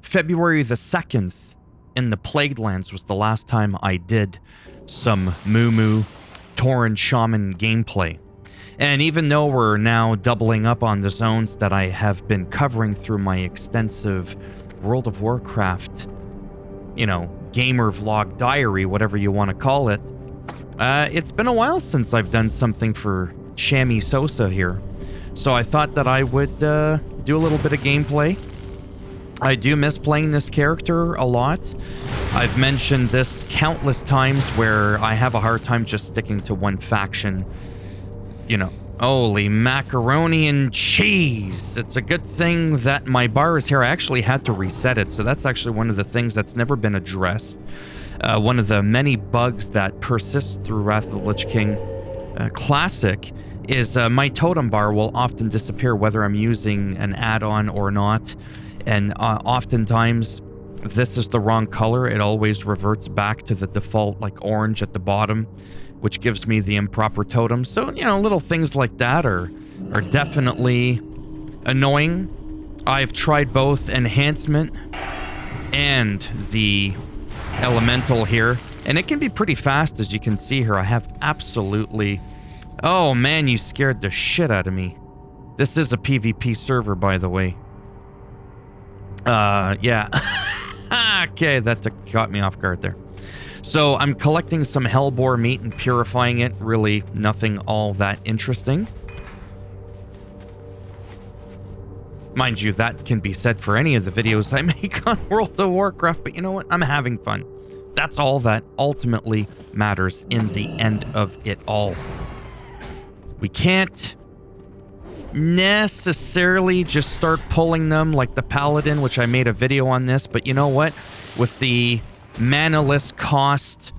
February the 2nd in the Plagued Lands was the last time I did some Moo Tauren Shaman gameplay. And even though we're now doubling up on the zones that I have been covering through my extensive World of Warcraft, you know, gamer vlog diary, whatever you want to call it, it's been a while since I've done something for Shammy Sosa here. So I thought that I would do a little bit of gameplay. I do miss playing this character a lot. I've mentioned this countless times where I have a hard time just sticking to one faction. You know, holy macaroni and cheese. It's a good thing that my bar is here. I actually had to reset it, so that's actually one of the things that's never been addressed. One of the many bugs that persists through Wrath of the Lich King Classic is my totem bar will often disappear whether I'm using an add-on or not. And oftentimes, this is the wrong color. It always reverts back to the default, like, orange at the bottom, which gives me the improper totem. So, you know, little things like that are definitely annoying. I've tried both enhancement and the elemental here, and it can be pretty fast, as you can see here. I have absolutely... Oh, man, you scared the shit out of me. This is a PvP server, by the way. Yeah. Okay, that caught me off guard there. So I'm collecting some hellboar meat and purifying it. Really nothing all that interesting. Mind you, that can be said for any of the videos I make on World of Warcraft, but you know what? I'm having fun. That's all that ultimately matters in the end of it all. We can't necessarily just start pulling them like the Paladin, which I made a video on this, but you know what? With the manaless cost,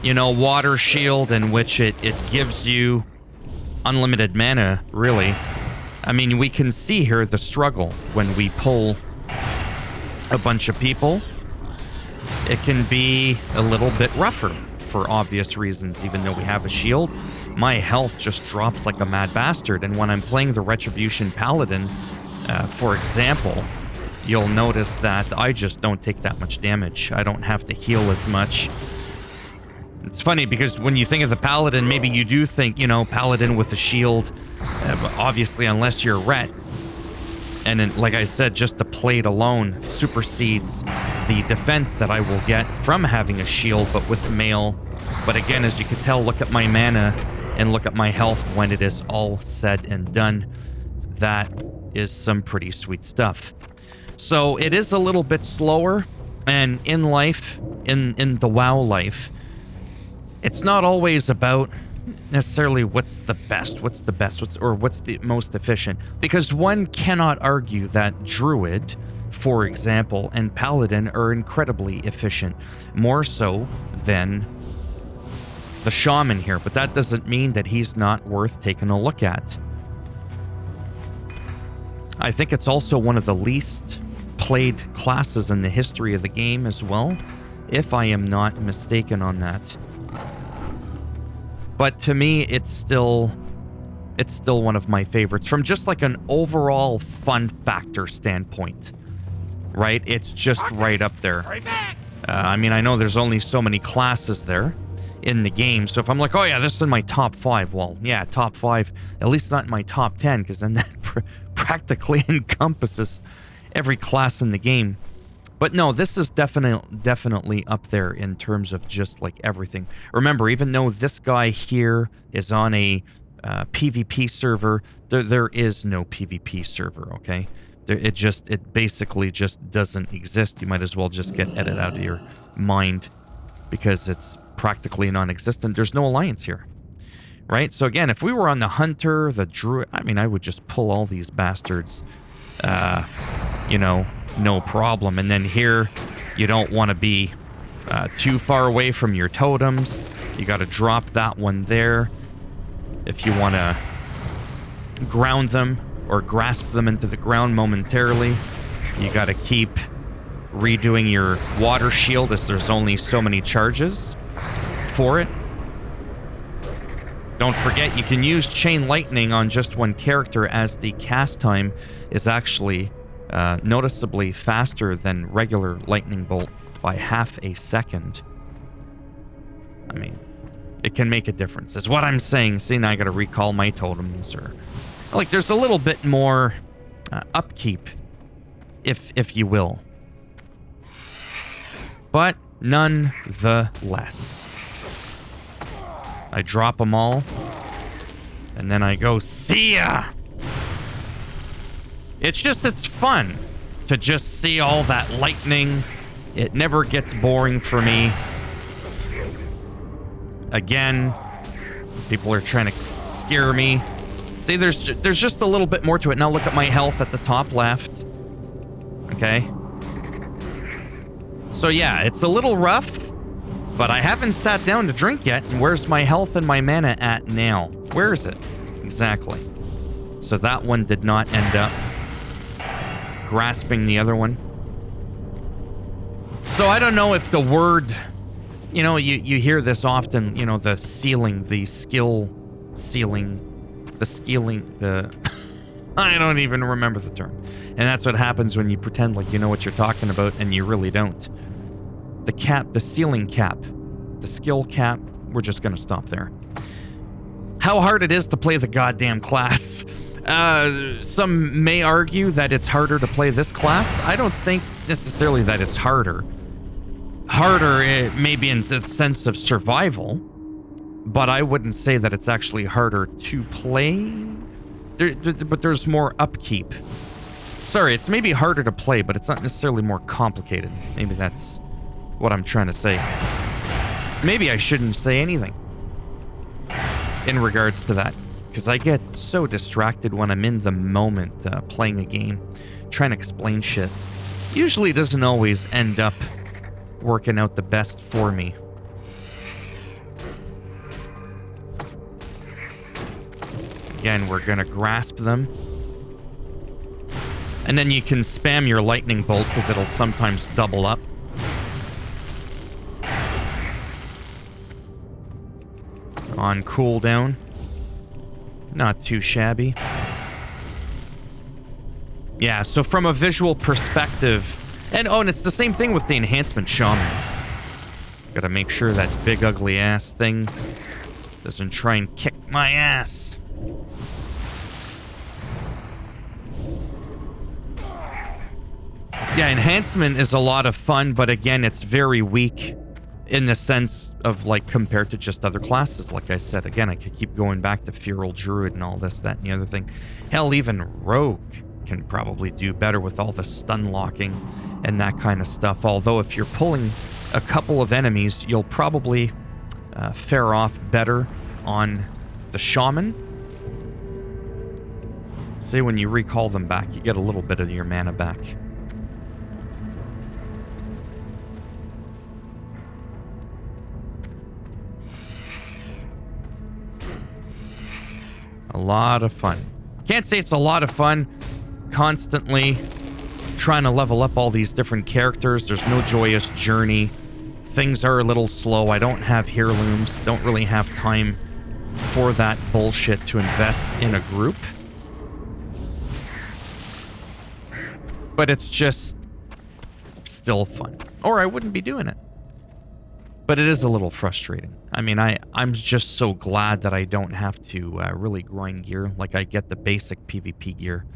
you know, water shield in which it gives you unlimited mana, really. I mean, we can see here the struggle when we pull a bunch of people. It can be a little bit rougher for obvious reasons. Even though we have a shield, my health just drops like a mad bastard. And when I'm playing the Retribution Paladin, for example, you'll notice that I just don't take that much damage. I don't have to heal as much. It's funny because when you think of the Paladin, maybe you do think, you know, Paladin with a shield. Obviously, unless you're a ret. And then, like I said, just the plate alone supersedes the defense that I will get from having a shield, but with mail. But again, as you can tell, look at my mana and look at my health when it is all said and done. That is some pretty sweet stuff. So it is a little bit slower, and in life, in the WoW life, it's not always about necessarily what's the best, what's the most efficient, because one cannot argue that Druid, for example, and Paladin are incredibly efficient, more so than the Shaman here, but that doesn't mean that he's not worth taking a look at. I think it's also one of the least played classes in the history of the game as well, if I am not mistaken on that. But to me, it's still one of my favorites from just like an overall fun factor standpoint, right? It's just right up there. I mean, I know there's only so many classes there in the game, so if I'm like, oh yeah, this is in my top 5, well, yeah, top 5, at least not in my top 10, because then that practically encompasses every class in the game. But no, this is definitely up there in terms of just like everything. Remember, even though this guy here is on a PvP server, there is no PvP server, okay? It basically just doesn't exist. You might as well just get it out of your mind because it's practically non-existent. There's no alliance here, right? So again, if we were on the Hunter, the Druid, I mean, I would just pull all these bastards, you know, no problem. And then here, you don't want to be too far away from your totems. You got to drop that one there if you want to ground them or grasp them into the ground momentarily. You got to keep redoing your water shield as there's only so many charges for it. Don't forget, you can use Chain Lightning on just one character, as the cast time is actually noticeably faster than regular lightning bolt by half a second. I mean, it can make a difference, is what I'm saying. See, now I gotta recall my totems, or... Like, there's a little bit more upkeep, if you will. But nonetheless, I drop them all, and then I go, see ya! It's fun to just see all that lightning. It never gets boring for me. Again, people are trying to scare me. See, there's just a little bit more to it. Now look at my health at the top left. Okay. So yeah, it's a little rough, but I haven't sat down to drink yet. And where's my health and my mana at now? Where is it? Exactly. So that one did not end up grasping the other one. So I don't know if the word, you know, you hear this often, you know, the ceiling, the skill ceiling, the skilling, the... I don't even remember the term. And that's what happens when you pretend like you know what you're talking about and you really don't. The cap, the ceiling cap, the skill cap, we're just going to stop there. How hard it is to play the goddamn class. Some may argue that it's harder to play this class. I don't think necessarily that it's harder. Harder, maybe in the sense of survival, but I wouldn't say that it's actually harder to play. But there's more upkeep. Sorry, it's maybe harder to play, but it's not necessarily more complicated. Maybe that's what I'm trying to say. Maybe I shouldn't say anything in regards to that, because I get so distracted when I'm in the moment playing a game, trying to explain shit. Usually it doesn't always end up working out the best for me. Again, we're gonna grasp them. And then you can spam your lightning bolt because it'll sometimes double up. On cooldown. Not too shabby. Yeah, so from a visual perspective... And it's the same thing with the enhancement shaman. Gotta make sure that big ugly ass thing doesn't try and kick my ass. Yeah, enhancement is a lot of fun, but again, it's very weak in the sense of, like, compared to just other classes. Like I said, again, I could keep going back to Feral Druid and all this, that, and the other thing. Hell, even Rogue can probably do better with all the stun locking and that kind of stuff. Although if you're pulling a couple of enemies, you'll probably fare off better on the Shaman. See, when you recall them back, you get a little bit of your mana back. A lot of fun. Can't say it's a lot of fun constantly trying to level up all these different characters. There's no joyous journey. Things are a little slow. I don't have heirlooms. Don't really have time for that bullshit to invest in a group. But it's just still fun. Or I wouldn't be doing it. But it is a little frustrating. I mean, I'm just so glad that I don't have to really grind gear. Like, I get the basic PvP gear.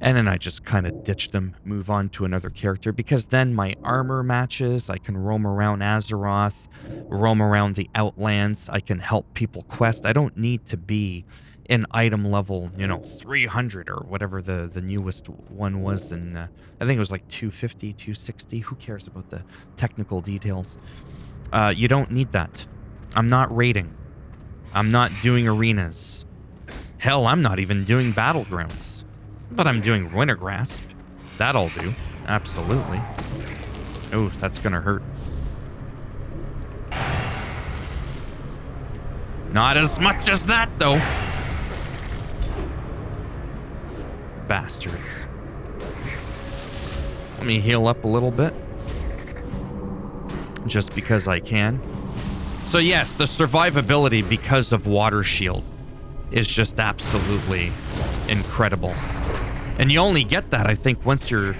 And then I just kind of ditch them, move on to another character. Because then my armor matches. I can roam around Azeroth, roam around the Outlands. I can help people quest. I don't need to be in item level, 300 or whatever the newest one was. And I think it was like 250, 260. Who cares about the technical details? You don't need that. I'm not raiding. I'm not doing arenas. Hell, I'm not even doing battlegrounds. But I'm doing Winter Grasp. That'll do. Absolutely. Oh, that's gonna hurt. Not as much as that, though. Bastards. Let me heal up a little bit. Just because I can. So yes, the survivability because of Water Shield is just absolutely incredible. And you only get that, I think, once you're...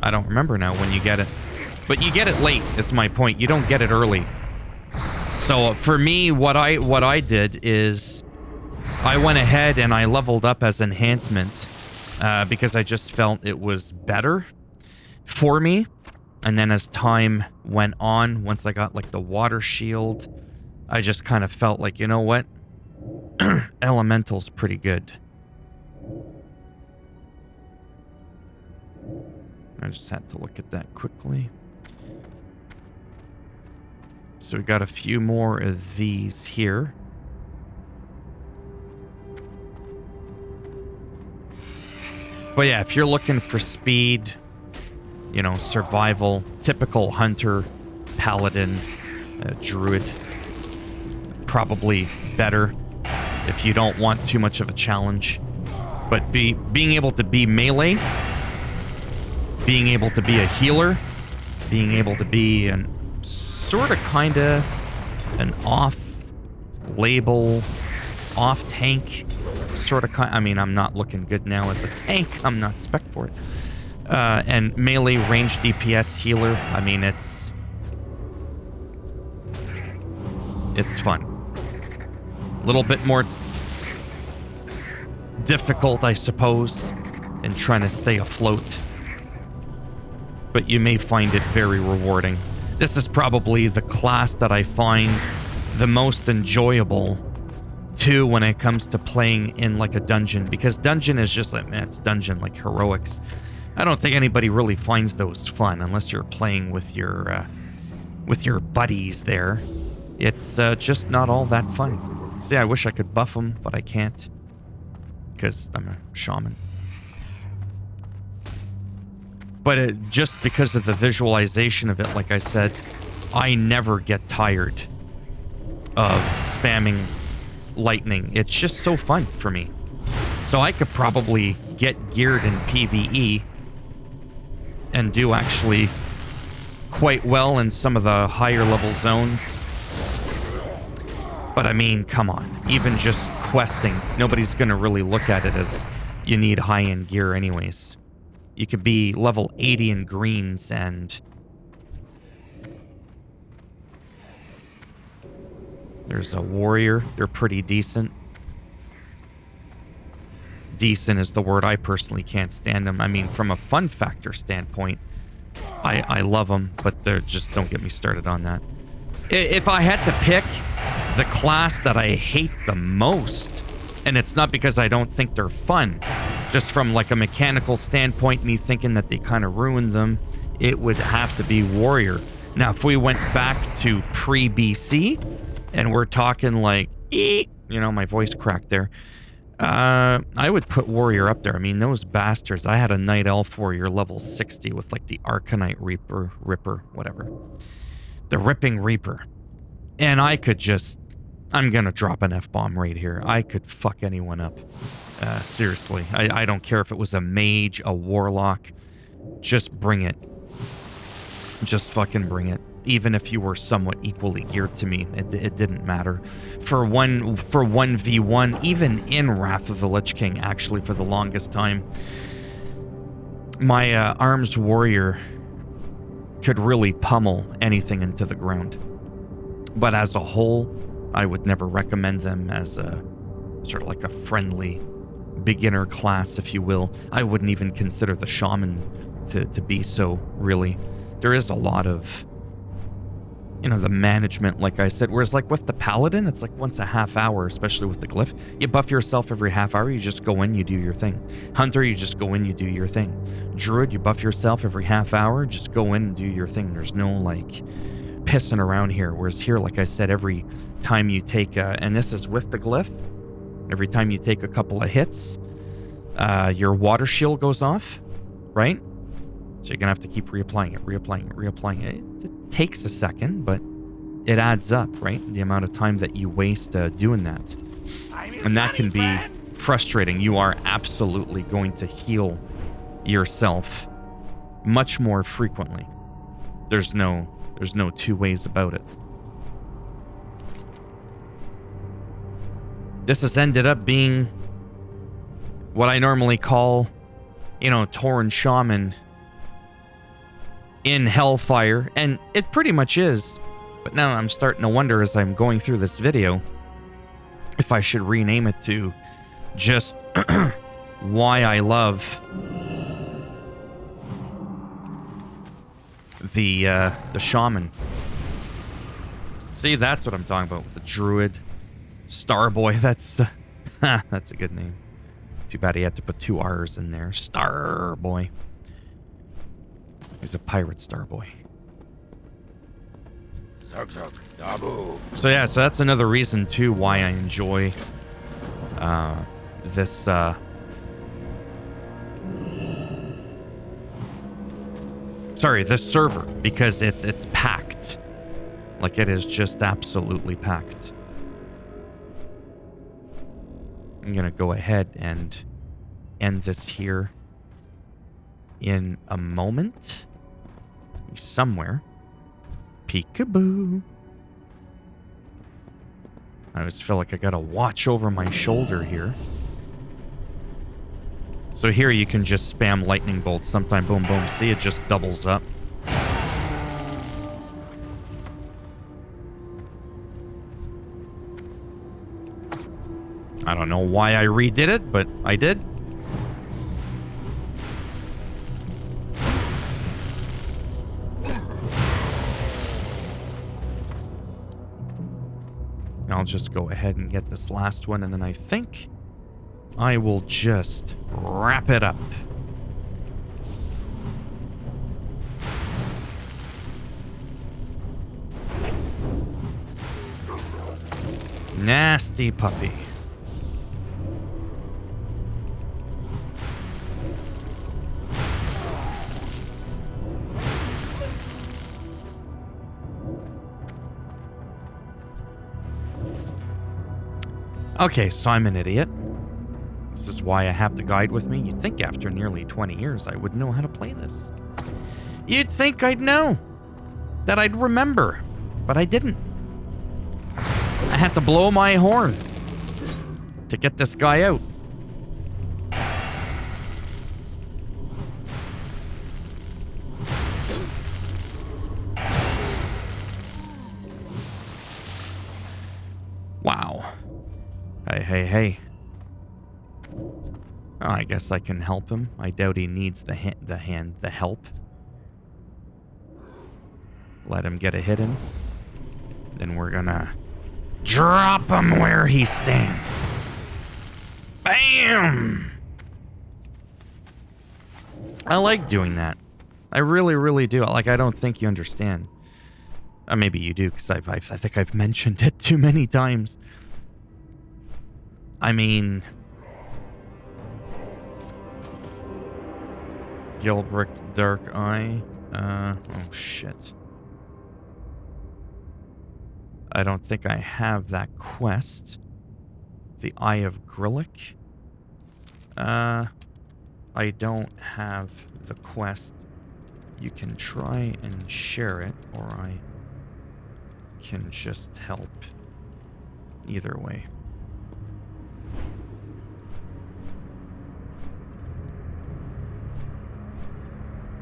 I don't remember now when you get it. But you get it late, is my point. You don't get it early. So for me, what I did is I went ahead and I leveled up as enhancement because I just felt it was better for me. And then as time went on, once I got like the water shield, I just kind of felt like, you know what? Elemental's pretty good. I just had to look at that quickly. So we got a few more of these here. But yeah, if you're looking for speed, you know, survival, typical hunter, paladin, druid, probably better if you don't want too much of a challenge. But being able to be melee, being able to be a healer, being able to be an sort of kind of an off-label, off-tank sort of kind. I mean, I'm not looking good now as a tank. I'm not spec for it. And melee range DPS healer. I mean, it's fun. A little bit more difficult, I suppose, in trying to stay afloat. But you may find it very rewarding. This is probably the class that I find the most enjoyable too when it comes to playing in like a dungeon, because dungeon is just like, man, it's dungeon, like heroics. I don't think anybody really finds those fun unless you're playing with your buddies there. It's just not all that fun. See, I wish I could buff them, but I can't because I'm a shaman. But just because of the visualization of it, like I said, I never get tired of spamming lightning. It's just so fun for me. So I could probably get geared in PvE and do actually quite well in some of the higher level zones. But I mean, come on. Even just questing, nobody's going to really look at it as you need high-end gear anyways. You could be level 80 in greens and... There's a warrior. They're pretty decent. Decent is the word. I personally can't stand them. I mean, from a fun factor standpoint, I love them, but they're just... Don't get me started on that. If I had to pick the class that I hate the most, and it's not because I don't think they're fun, just from like a mechanical standpoint, me thinking that they kind of ruined them, it would have to be warrior. Now, if we went back to pre-BC, and we're talking like, you know, my voice cracked there, I would put warrior up there. I mean, those bastards. I had a night elf warrior level 60 with like the Arcanite Ripper, whatever. The Ripping Reaper. And I could just... I'm gonna drop an F-bomb right here. I could fuck anyone up. Seriously. I don't care if it was a mage, a warlock. Just bring it. Just fucking bring it. Even if you were somewhat equally geared to me, it didn't matter. For 1v1, even in Wrath of the Lich King, actually, for the longest time, my arms warrior could really pummel anything into the ground. But as a whole, I would never recommend them as a sort of like a friendly beginner class, if you will. I wouldn't even consider the shaman to be so, really. There is a lot of, you know, the management, like I said, whereas like with the paladin, it's like once a half hour, especially with the glyph. You buff yourself every half hour, you just go in, you do your thing. Hunter, you just go in, you do your thing. Druid, you buff yourself every half hour, just go in and do your thing. There's no like pissing around here. Whereas here, like I said, every time you take and this is with the glyph, every time you take a couple of hits, your water shield goes off, right? So you're gonna have to keep reapplying it. It takes a second, but it adds up, right? The amount of time that you waste doing that. And that can be frustrating. You are absolutely going to heal yourself much more frequently. There's no two ways about it. This has ended up being what I normally call, you know, Tauren Shaman in Hellfire, and it pretty much is. But now I'm starting to wonder as I'm going through this video if I should rename it to just Why I Love the Shaman. See, that's what I'm talking about with the Druid. Starboy, that's that's a good name. Too bad he had to put 2 R's in there. Starboy. He's a pirate Starboy. So yeah, so that's another reason too why I enjoy this this server, because it's packed. Like, it is just absolutely packed. I'm gonna go ahead and end this here in a moment. Somewhere. Peekaboo. I just feel like I gotta watch over my shoulder here. So here you can just spam lightning bolts. Sometime, boom, boom. See, it just doubles up. I don't know why I redid it, but I did. I'll just go ahead and get this last one, and then I think I will just wrap it up. Nasty puppy. Okay, so I'm an idiot. This is why I have the guide with me. You'd think after nearly 20 years I would know how to play this. You'd think I'd know. That I'd remember. But I didn't. I had to blow my horn to get this guy out. Wow. Hey. Oh, I guess I can help him. I doubt he needs the help. Let him get a hit in. Then we're gonna drop him where he stands. Bam! I like doing that. I really, really do. Like, I don't think you understand. Maybe you do, because I think I've mentioned it too many times. I mean, Gilbrick Dark Eye. Oh shit. I don't think I have that quest. The Eye of Grillick. I don't have the quest. You can try and share it, or I can just help. Either way.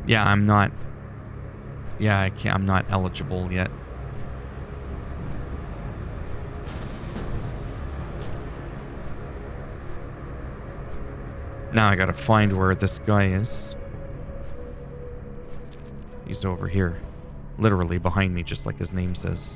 Yeah, I'm not... Yeah, I can't... I'm not eligible yet. Now I gotta find where this guy is. He's over here. Literally behind me, just like his name says.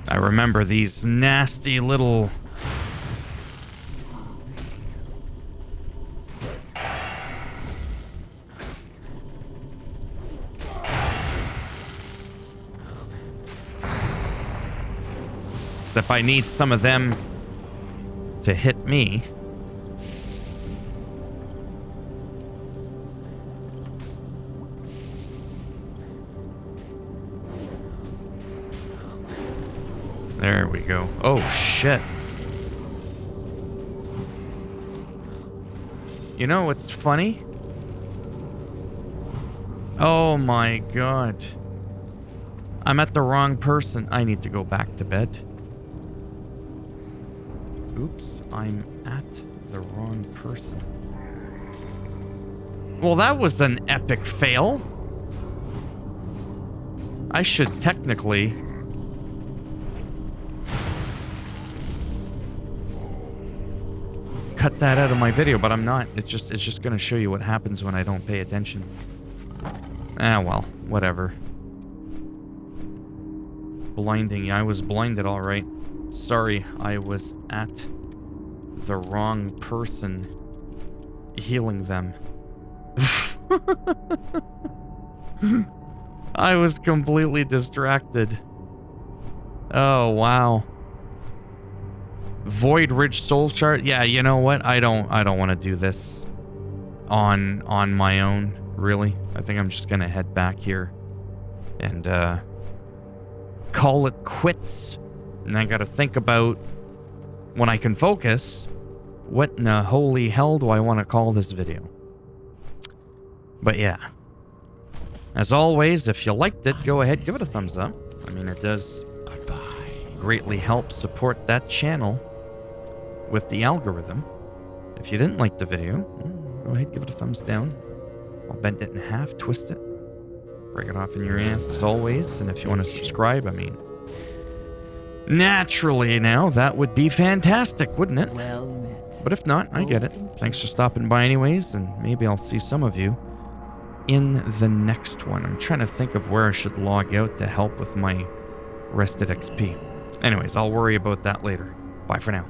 I remember these nasty little... If I need some of them to hit me. There we go. Oh, shit. You know what's funny? Oh my god. I'm at the wrong person. I need to go back to bed. Oops, I'm at the wrong person. Well, that was an epic fail. I should technically... cut that out of my video, but I'm not. It's just gonna show you what happens when I don't pay attention. Ah, well, whatever. Blinding. I was blinded, all right. Sorry, I was at the wrong person healing them. I was completely distracted. Oh, wow. Void Ridge Soul Shard. Yeah, you know what? I don't want to do this on my own, really. I think I'm just gonna head back here and call it quits. And I gotta think about, when I can focus, what in the holy hell do I want to call this video? But yeah. As always, if you liked it, go ahead, give it a thumbs up. I mean, it does greatly help support that channel with the algorithm. If you didn't like the video, go ahead, give it a thumbs down. I'll bend it in half, twist it, break it off in your ass as always. And if you want to subscribe, I mean, naturally now, that would be fantastic, wouldn't it? Well met. But if not, I get it. Thanks for stopping by anyways, and maybe I'll see some of you in the next one. I'm trying to think of where I should log out to help with my rested XP. Anyways, I'll worry about that later. Bye for now.